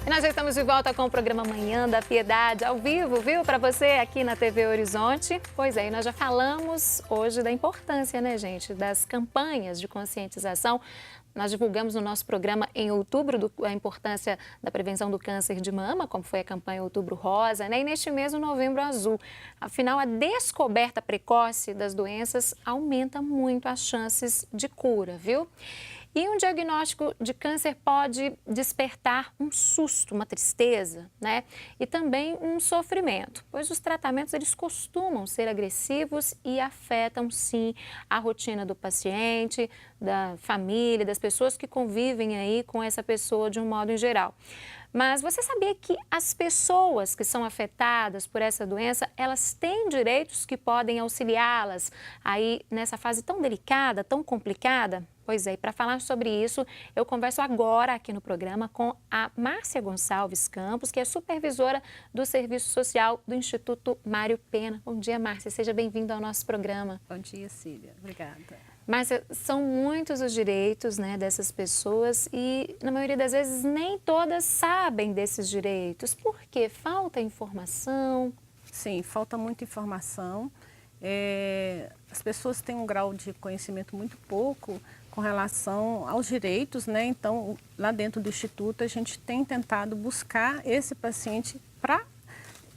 E nós já estamos de volta com o programa Manhã da Piedade, ao vivo, viu? Para você aqui na TV Horizonte. Pois é, e nós já falamos hoje da importância, né, gente, das campanhas de conscientização. Nós divulgamos no nosso programa em outubro a importância da prevenção do câncer de mama, como foi a campanha Outubro Rosa, né? E neste mês, o Novembro Azul. Afinal, a descoberta precoce das doenças aumenta muito as chances de cura, viu? E um diagnóstico de câncer pode despertar um susto, uma tristeza, né? E também um sofrimento, pois os tratamentos eles costumam ser agressivos e afetam, sim, a rotina do paciente, da família, das pessoas que convivem aí com essa pessoa de um modo em geral. Mas você sabia que as pessoas que são afetadas por essa doença, elas têm direitos que podem auxiliá-las aí nessa fase tão delicada, tão complicada? Pois é, e para falar sobre isso, eu converso agora aqui no programa com a Márcia Gonçalves Campos, que é supervisora do Serviço Social do Instituto Mário Pena. Bom dia, Márcia, seja bem-vinda ao nosso programa. Bom dia, Cília. Obrigada. Márcia, são muitos os direitos, né, dessas pessoas e, na maioria das vezes, nem todas sabem desses direitos. Por quê? Falta informação? Sim, falta muita informação. As pessoas têm um grau de conhecimento muito pouco com relação aos direitos, né? Então, lá dentro do Instituto, a gente tem tentado buscar esse paciente para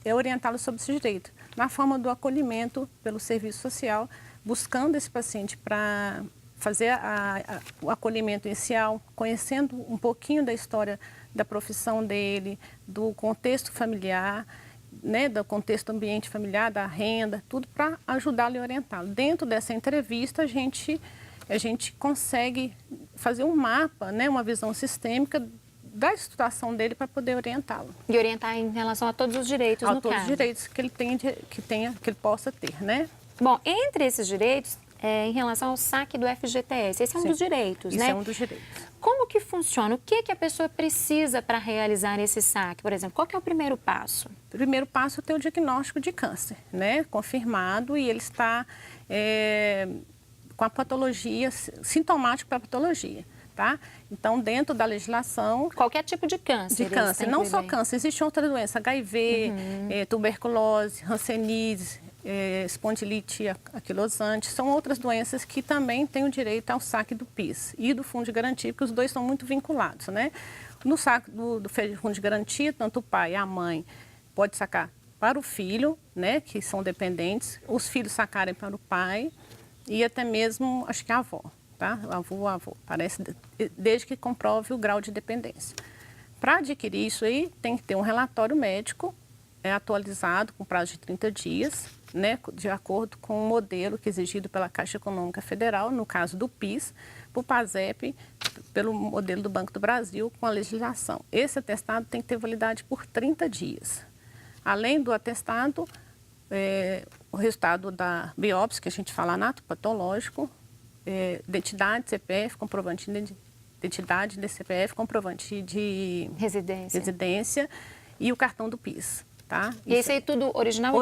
orientá-lo sobre esse direito, na forma do acolhimento pelo serviço social, buscando esse paciente para fazer o acolhimento inicial, conhecendo um pouquinho da história da profissão dele, do contexto familiar, né, do contexto ambiente familiar, da renda, tudo para ajudá-lo e orientá-lo. Dentro dessa entrevista, a gente consegue fazer um mapa, né, uma visão sistêmica da situação dele para poder orientá-lo. E orientar em relação a todos os direitos, no caso. A todos os direitos que ele possa ter, né? Bom, entre esses direitos, em relação ao saque do FGTS, esse é um dos direitos, né? Esse é um dos direitos. Como que funciona? O que a pessoa precisa para realizar esse saque? Por exemplo, qual que é o primeiro passo? O primeiro passo é ter o diagnóstico de câncer, né? Confirmado, e ele está com a patologia, sintomático para a patologia, tá? Então, dentro da legislação... Qualquer tipo de câncer. De câncer, não só câncer, existe outra doença, HIV, tuberculose, hanseníase, espondilite aquilosante, são outras doenças que também têm o direito ao saque do PIS e do Fundo de Garantia, porque os dois estão muito vinculados, né? No saque do Fundo de Garantia, tanto o pai e a mãe pode sacar para o filho, né, que são dependentes, os filhos sacarem para o pai e até mesmo, acho que a avó, tá? O avô, parece, desde que comprove o grau de dependência. Para adquirir isso aí, tem que ter um relatório médico atualizado com prazo de 30 dias, né, de acordo com o modelo que é exigido pela Caixa Econômica Federal, no caso do PIS, por PASEP, pelo modelo do Banco do Brasil, com a legislação. Esse atestado tem que ter validade por 30 dias. Além do atestado, o resultado da biópsia, que a gente fala anatopatológico, identidade, CPF, comprovante de identidade, de CPF, comprovante de residência e o cartão do PIS. Tá? E esse aí tudo original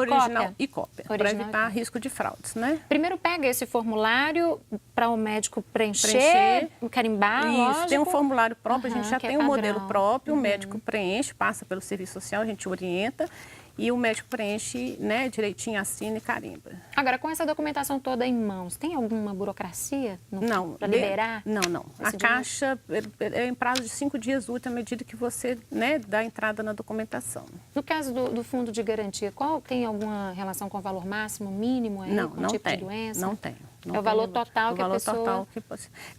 e cópia, para evitar risco de fraudes, né? Primeiro pega esse formulário para o médico preencher, carimbar, isso, lógico. Tem um formulário próprio, a gente já tem um modelo próprio, o médico preenche, passa pelo serviço social, a gente orienta e o médico preenche, né, direitinho, assina e carimba. Agora, com essa documentação toda em mãos, tem alguma burocracia para liberar? Não. A Caixa é em prazo de 5 dias úteis à medida que você, né, dá entrada na documentação. No caso do fundo de garantia, tem alguma relação com o valor máximo, mínimo aí, com o tipo de doença? Não tem. É o valor total que a pessoa... Total que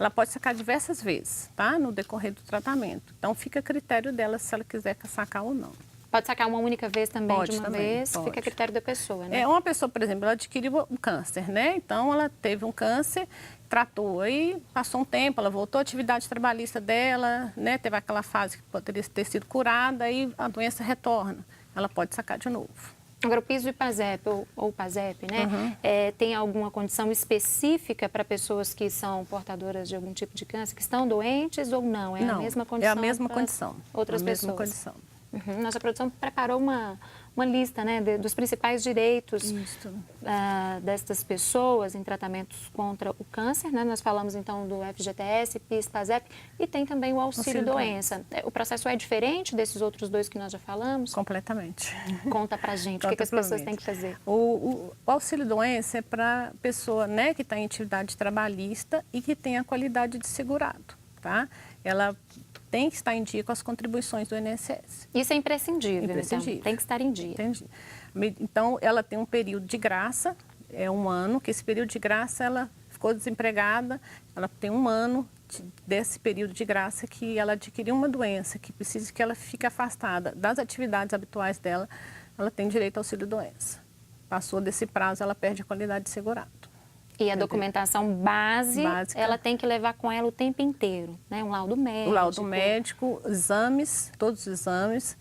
ela pode sacar diversas vezes, tá? No decorrer do tratamento. Então, fica a critério dela se ela quiser sacar ou não. Pode sacar uma única vez também, pode, de uma vez, fica a critério da pessoa, né? Uma pessoa, por exemplo, ela adquiriu um câncer, né? Então, ela teve um câncer, tratou, aí passou um tempo, ela voltou à atividade trabalhista dela, né? Teve aquela fase que poderia ter sido curada, aí a doença retorna. Ela pode sacar de novo. Agora, o PIS e PASEP, ou PASEP, né? Tem alguma condição específica para pessoas que são portadoras de algum tipo de câncer, que estão doentes ou não? Não, a mesma condição? É a mesma condição. Outras pessoas? Mesma condição. Nossa produção preparou uma uma lista, né, dos principais direitos Isso. destas pessoas em tratamentos contra o câncer, né? Nós falamos então do FGTS, PIS, PASEP e tem também o auxílio-doença. O processo é diferente desses outros dois que nós já falamos? Completamente. Conta pra gente, o que as pessoas têm que fazer? O auxílio-doença é para a pessoa, né, que está em atividade trabalhista e que tem a qualidade de segurado, tá? Ela tem que estar em dia com as contribuições do INSS. Isso é imprescindível, Imprescindível. então, tem que estar em dia. Entendi. Então, ela tem um período de graça, é 1 ano, que esse período de graça ela ficou desempregada, ela tem 1 ano desse período de graça que ela adquiriu uma doença, que precisa que ela fique afastada das atividades habituais dela, ela tem direito ao auxílio-doença. Passou desse prazo, ela perde a qualidade de segurado. E a documentação básica, ela tem que levar com ela o tempo inteiro, né? Um laudo médico. O laudo médico, exames, todos os exames,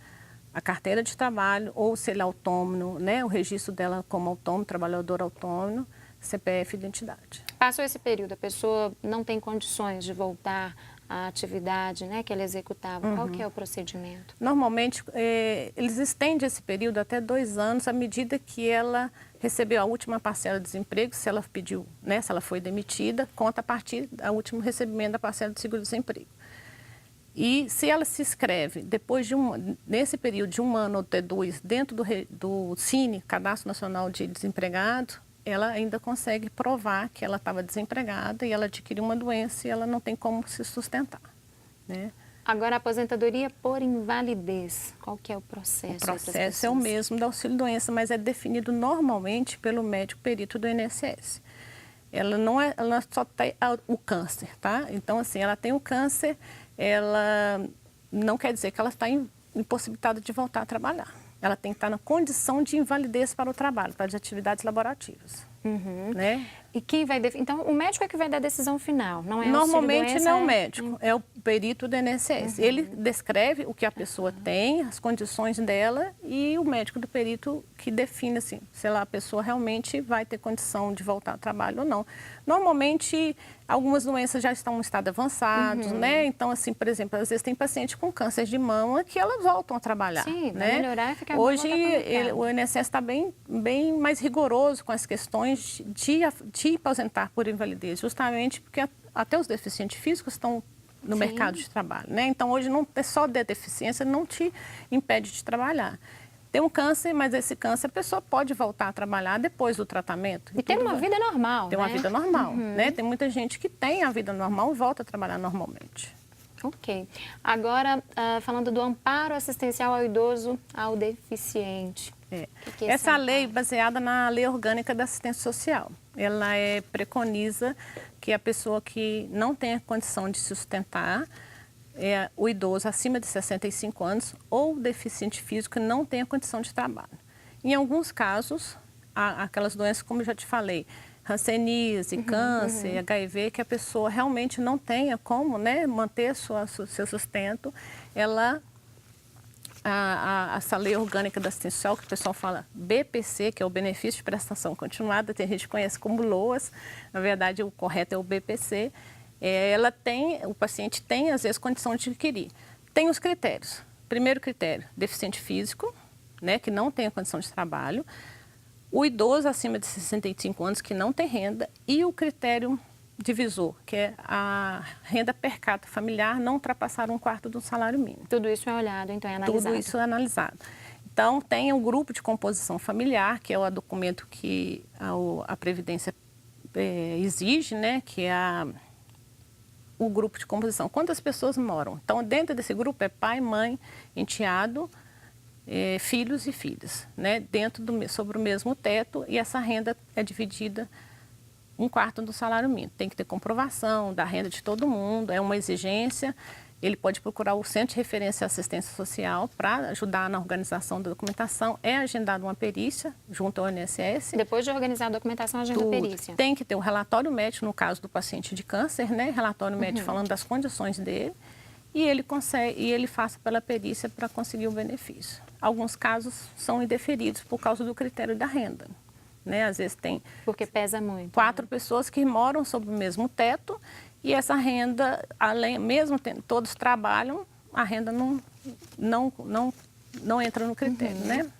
a carteira de trabalho, ou se ele é autônomo, né? O registro dela como autônomo, trabalhador autônomo, CPF e identidade. Passou esse período, a pessoa não tem condições de voltar à atividade, né, que ela executava. Qual que é o procedimento? Normalmente, eles estendem esse período até 2 anos, à medida que ela recebeu a última parcela de desemprego, se ela pediu, né, se ela foi demitida, conta a partir do último recebimento da parcela de seguro-desemprego. E se ela se inscreve depois de nesse período de 1 ano ou até 2, dentro do CINE, Cadastro Nacional de Desempregado, ela ainda consegue provar que ela estava desempregada e ela adquiriu uma doença e ela não tem como se sustentar, né? Agora, a aposentadoria por invalidez, qual que é o processo? O processo é o mesmo da auxílio-doença, mas é definido normalmente pelo médico perito do INSS. Ela não é, ela só tem o câncer, tá? Então, assim, ela tem o câncer, ela não quer dizer que ela está impossibilitada de voltar a trabalhar. Ela tem que estar na condição de invalidez para o trabalho, para as atividades laborativas. Né? E quem vai então o médico é que vai dar a decisão final, não é? Normalmente não é o médico, é o perito do INSS. Ele descreve o que a pessoa tem, as condições dela e o médico do perito que define assim, se a pessoa realmente vai ter condição de voltar ao trabalho ou não. Normalmente algumas doenças já estão em estado avançado, né? Então assim, por exemplo, às vezes tem paciente com câncer de mama que elas voltam a trabalhar. Sim, né? vai melhorar e ficar Hoje o INSS está bem mais rigoroso com as questões de aposentar por invalidez, justamente porque até os deficientes físicos estão no mercado de trabalho, né? Então, hoje não é só de deficiência, não te impede de trabalhar. Tem um câncer, mas esse câncer a pessoa pode voltar a trabalhar depois do tratamento. E ter uma vida normal, ter uma vida normal, né? Tem muita gente que tem a vida normal e volta a trabalhar normalmente. Ok. Agora, falando do amparo assistencial ao idoso, ao deficiente. Que é essa lei baseada na Lei Orgânica da Assistência Social. Ela preconiza que a pessoa que não tem a condição de sustentar, o idoso acima de 65 anos ou deficiente físico não tem a condição de trabalho. Em alguns casos, há aquelas doenças, como eu já te falei, hanseníase, câncer, HIV, que a pessoa realmente não tenha como, né, manter seu sustento, essa lei orgânica da assistência social, que o pessoal fala BPC, que é o benefício de prestação continuada, tem gente que conhece como LOAS, na verdade o correto é o BPC, o paciente tem às vezes condição de adquirir. Tem os critérios. Primeiro critério, deficiente físico, né, que não tem a condição de trabalho, o idoso acima de 65 anos que não tem renda e o critério divisor, que é a renda per capita familiar não ultrapassar 1/4 do salário mínimo. Tudo isso é olhado, então é analisado. Tudo isso é analisado. Então, tem um grupo de composição familiar, que é o documento que a Previdência exige, né, que é o grupo de composição. Quantas pessoas moram? Então, dentro desse grupo é pai, mãe, enteado, filhos e filhas, né, sobre o mesmo teto, e essa renda é dividida 1/4 do salário mínimo. Tem que ter comprovação da renda de todo mundo, é uma exigência. Ele pode procurar o Centro de Referência e Assistência Social para ajudar na organização da documentação. É agendada uma perícia junto ao INSS. Depois de organizar a documentação, agenda a perícia. Tem que ter um relatório médico, no caso do paciente de câncer, né? Relatório médico falando das condições dele. E ele faça pela perícia para conseguir o benefício. Alguns casos são indeferidos por causa do critério da renda. Né? Às vezes tem... Porque pesa muito. 4 pessoas que moram sob o mesmo teto e essa renda, mesmo todos trabalham, a renda não entra no critério, né?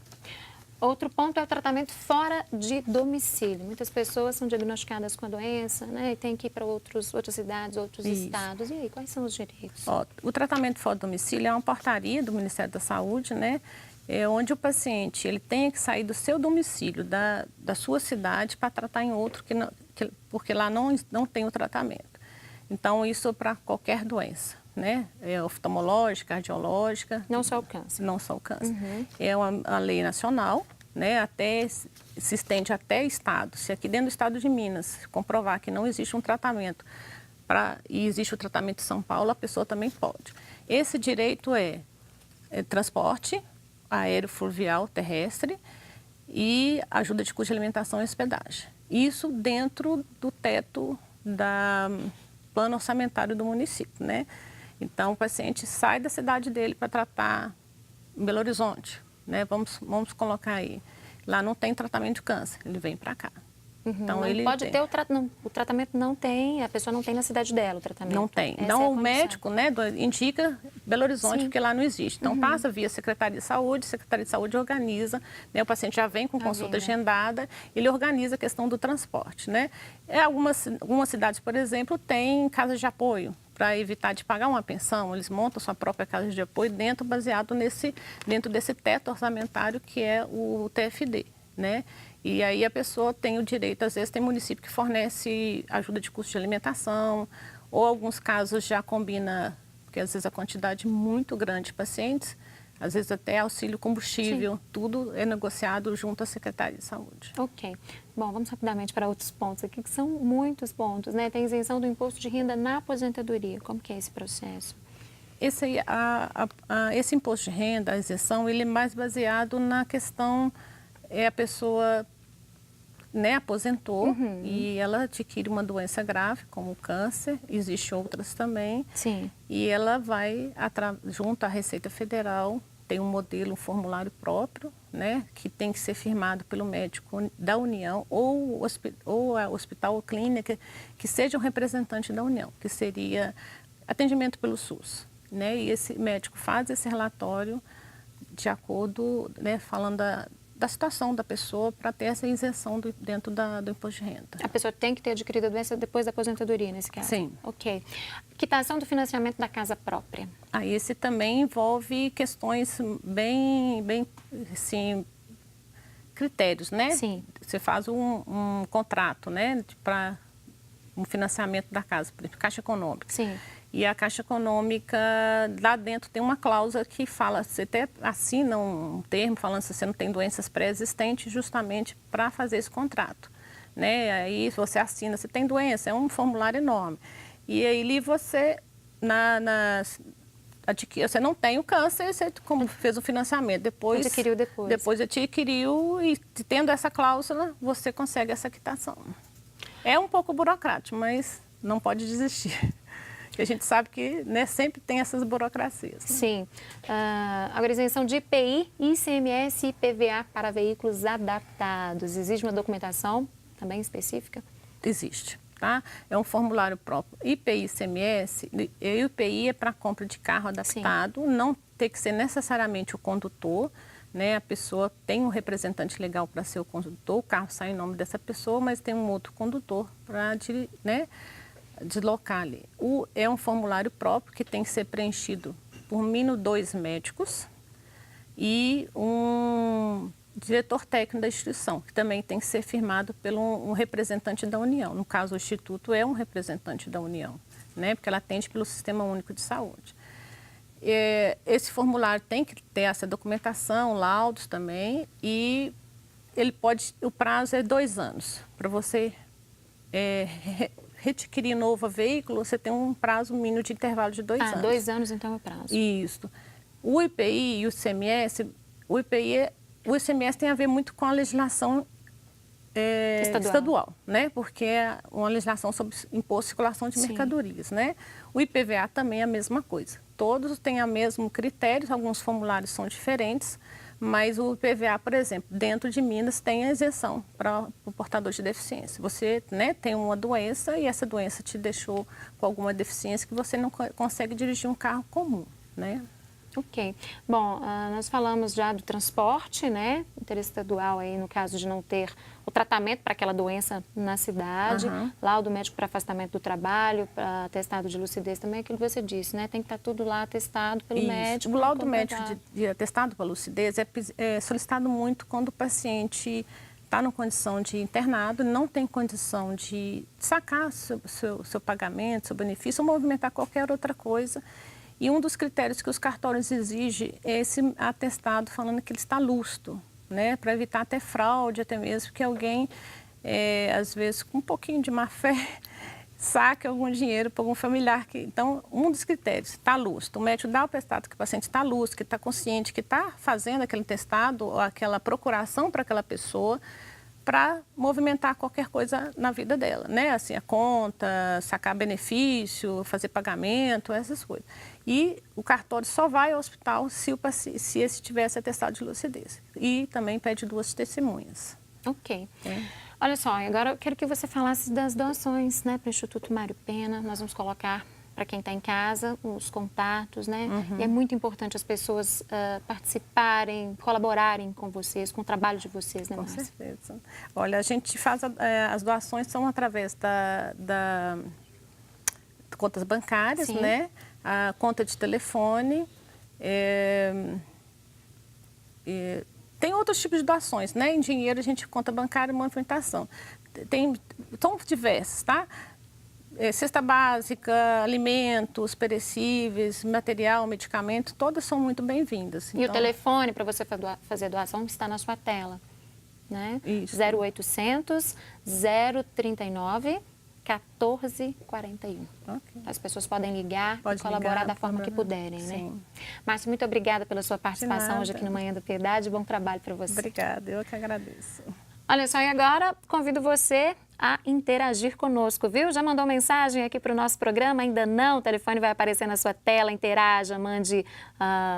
Outro ponto é o tratamento fora de domicílio. Muitas pessoas são diagnosticadas com a doença, né? E tem que ir para outras cidades, outros estados. E aí, quais são os direitos? Ó, o tratamento fora do domicílio é uma portaria do Ministério da Saúde, né? Onde o paciente ele tem que sair do seu domicílio, da sua cidade, para tratar em outro, porque lá não tem o tratamento. Então, isso para qualquer doença, né? Oftalmológica, cardiológica. Não só o câncer. Não só o câncer. É uma lei nacional, né? Se estende até estado. Se aqui dentro do estado de Minas comprovar que não existe um tratamento e existe o tratamento em São Paulo, a pessoa também pode. Esse direito é transporte aéreo, fluvial, terrestre e ajuda de custo de alimentação e hospedagem. Isso dentro do teto da plano orçamentário do município, né? Então, o paciente sai da cidade dele para tratar em Belo Horizonte, né? Vamos colocar aí. Lá não tem tratamento de câncer, ele vem para cá. Então, não ele pode ter o tratamento não tem, a pessoa não tem na cidade dela o tratamento. Não tem. Essa Então, é a o médico, né, indica Belo Horizonte, Sim. porque lá não existe. Então, passa via Secretaria de Saúde, Secretaria de Saúde organiza, né, o paciente já vem com consulta agendada, ele organiza a questão do transporte, né. Algumas cidades, por exemplo, têm casas de apoio para evitar de pagar uma pensão, eles montam sua própria casa de apoio baseado dentro desse teto orçamentário que é o TFD, né. E aí a pessoa tem o direito, às vezes tem município que fornece ajuda de custo de alimentação, ou alguns casos já combina, porque às vezes a quantidade é muito grande de pacientes, às vezes até auxílio combustível, tudo é negociado junto à Secretaria de Saúde. Ok. Bom, vamos rapidamente para outros pontos aqui, que são muitos pontos, né? Tem isenção do imposto de renda na aposentadoria. Como que é esse processo? Esse imposto de renda, a isenção, ele é mais baseado na questão... a pessoa, né, aposentou e ela adquire uma doença grave, como o câncer, existem outras também. Sim. E ela vai, junto à Receita Federal, tem um modelo, um formulário próprio, né, que tem que ser firmado pelo médico da União ou a hospital ou clínica que seja um representante da União, que seria atendimento pelo SUS, né, e esse médico faz esse relatório de acordo, né, falando da situação da pessoa para ter essa isenção dentro do imposto de renda. A pessoa tem que ter adquirido a doença depois da aposentadoria, nesse caso? Sim. Ok. Quitação do financiamento da casa própria. Esse também envolve questões bem assim, critérios, né? Sim. Você faz um contrato, né, para um financiamento da casa, por exemplo, Caixa Econômica. Sim. E a Caixa Econômica, lá dentro tem uma cláusula que fala, você até assina um termo falando se você não tem doenças pré-existentes, justamente para fazer esse contrato, né? Aí você assina, você tem doença, é um formulário enorme. E aí você, você não tem o câncer, você como fez o financiamento, depois adquiriu e tendo essa cláusula, você consegue essa quitação. É um pouco burocrático, mas não pode desistir. A gente sabe que, né, sempre tem essas burocracias. Né? Sim. Agora, isenção de IPI, ICMS e IPVA para veículos adaptados. Existe uma documentação também específica? Existe, tá? É um formulário próprio. IPI, ICMS, e IPI é para compra de carro adaptado, não tem que ser necessariamente o condutor, né? A pessoa tem um representante legal para ser o condutor, o carro sai em nome dessa pessoa, mas tem um outro condutor para, né, deslocar ali. É um formulário próprio que tem que ser preenchido por mínimo 2 médicos e um diretor técnico da instituição, que também tem que ser firmado por um representante da União. No caso, o Instituto é um representante da União, né, porque ela atende pelo Sistema Único de Saúde. Esse formulário tem que ter essa documentação, laudos também, e o prazo é 2 anos. Para você readquirir novo veículo, você tem um prazo mínimo de intervalo de 2 anos. 2 anos, então, é o prazo. Isso. O IPI e o ICMS, o ICMS tem a ver muito com a legislação estadual, né? Porque é uma legislação sobre imposto de circulação de mercadorias, né? O IPVA também é a mesma coisa. Todos têm o mesmo critério, alguns formulários são diferentes, mas o IPVA, por exemplo, dentro de Minas tem a isenção para o portador de deficiência. Você, né, tem uma doença e essa doença te deixou com alguma deficiência que você não consegue dirigir um carro comum, né? Ok. Bom, nós falamos já do transporte, né, interestadual aí, no caso de não ter o tratamento para aquela doença na cidade, laudo médico para afastamento do trabalho, para atestado de lucidez também, aquilo que você disse, né, tem que estar tudo lá atestado pelo médico. O laudo médico de atestado para lucidez é solicitado muito quando o paciente está numa condição de internado, não tem condição de sacar seu pagamento, seu benefício, ou movimentar qualquer outra coisa. E um dos critérios que os cartórios exigem é esse atestado falando que ele está lúcido, né? Para evitar até fraude, até mesmo que alguém, às vezes, com um pouquinho de má fé, saque algum dinheiro para algum familiar. Então, um dos critérios, está lúcido. O médico dá o atestado que o paciente está lúcido, que está consciente, que está fazendo aquele testado ou aquela procuração para aquela pessoa, para movimentar qualquer coisa na vida dela, né? Assim, a conta, sacar benefício, fazer pagamento, essas coisas. E o cartório só vai ao hospital se esse tivesse atestado de lucidez. E também pede 2 testemunhas. Ok. Olha só, agora eu quero que você falasse das doações, né, para o Instituto Mário Pena. Nós vamos colocar para quem está em casa os contatos, né? E é muito importante as pessoas participarem, colaborarem com vocês, com o trabalho de vocês, né, Márcia? Com certeza. Olha, a gente faz, as doações são através da contas bancárias, Sim. né? A conta de telefone, tem outros tipos de doações, né? Em dinheiro, a gente conta bancária e movimentação. São diversas, tá? Cesta básica, alimentos perecíveis, material, medicamento, todas são muito bem-vindas. E o telefone para você fazer doação está na sua tela, né? Isso. 0800 039 1441. Okay. As pessoas podem ligar e colaborar da forma que puderem, Sim. né? Márcia, muito obrigada pela sua participação hoje nada. aqui no Manhã da Piedade. Bom trabalho para você. Obrigada, eu que agradeço. Olha só, e agora convido você a interagir conosco, viu? Já mandou mensagem aqui para o nosso programa? Ainda não? O telefone vai aparecer na sua tela, interaja, mande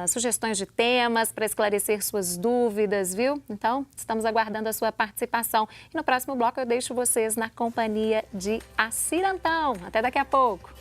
sugestões de temas para esclarecer suas dúvidas, viu? Então, estamos aguardando a sua participação. E no próximo bloco eu deixo vocês na companhia de Acirantão. Até daqui a pouco.